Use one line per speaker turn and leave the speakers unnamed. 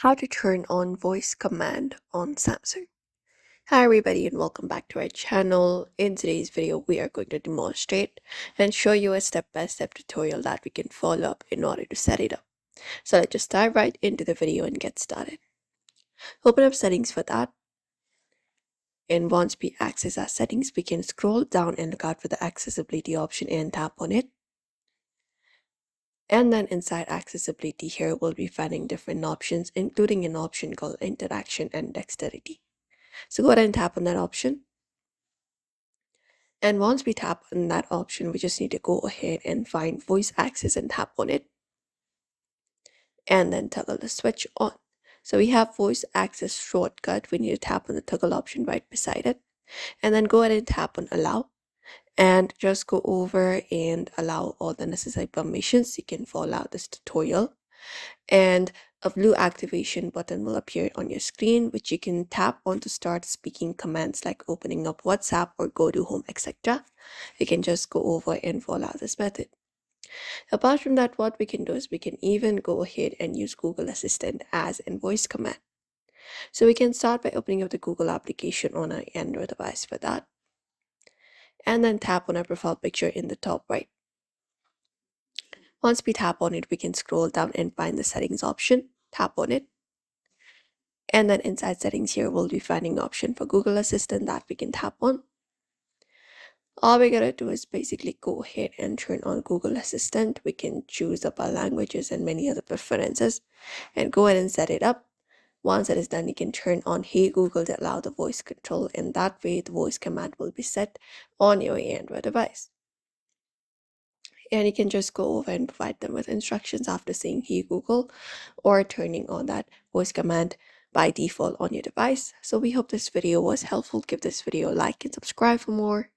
How to turn on voice command on Samsung. Hi everybody and welcome back to our channel. In today's video we are going to demonstrate and show you a step-by-step tutorial that we can follow up in order to set it up. So let's just dive right into the video and get started. Open up settings for that, and once we access our settings we can scroll down and look out for the accessibility option and tap on it. And then inside accessibility here we'll be finding different options, including an option called interaction and dexterity. So go ahead and tap on that option. And once we tap on that option, we just need to go ahead and find voice access and tap on it. And then toggle the switch on. So we have voice access shortcut. We need to tap on the toggle option right beside it. And then go ahead and tap on allow. And just go over and allow all the necessary permissions. You can follow out this tutorial. And a blue activation button will appear on your screen, which you can tap on to start speaking commands like opening up WhatsApp or go to home, etc. You can just go over and follow out this method. Apart from that, what we can do is we can even go ahead and use Google Assistant as a voice command. So we can start by opening up the Google application on our Android device for that. And then tap on our profile picture in the top right. Once we tap on it, we can scroll down and find the settings option. Tap on it. And then inside settings here, we'll be finding an option for Google Assistant that we can tap on. All we gotta do is basically go ahead and turn on Google Assistant. We can choose up our languages and many other preferences and go ahead and set it up. Once it is done, you can turn on Hey Google to allow the voice control, and that way the voice command will be set on your Android device. And you can just go over and provide them with instructions after saying Hey Google or turning on that voice command by default on your device. So we hope this video was helpful. Give this video a like and subscribe for more.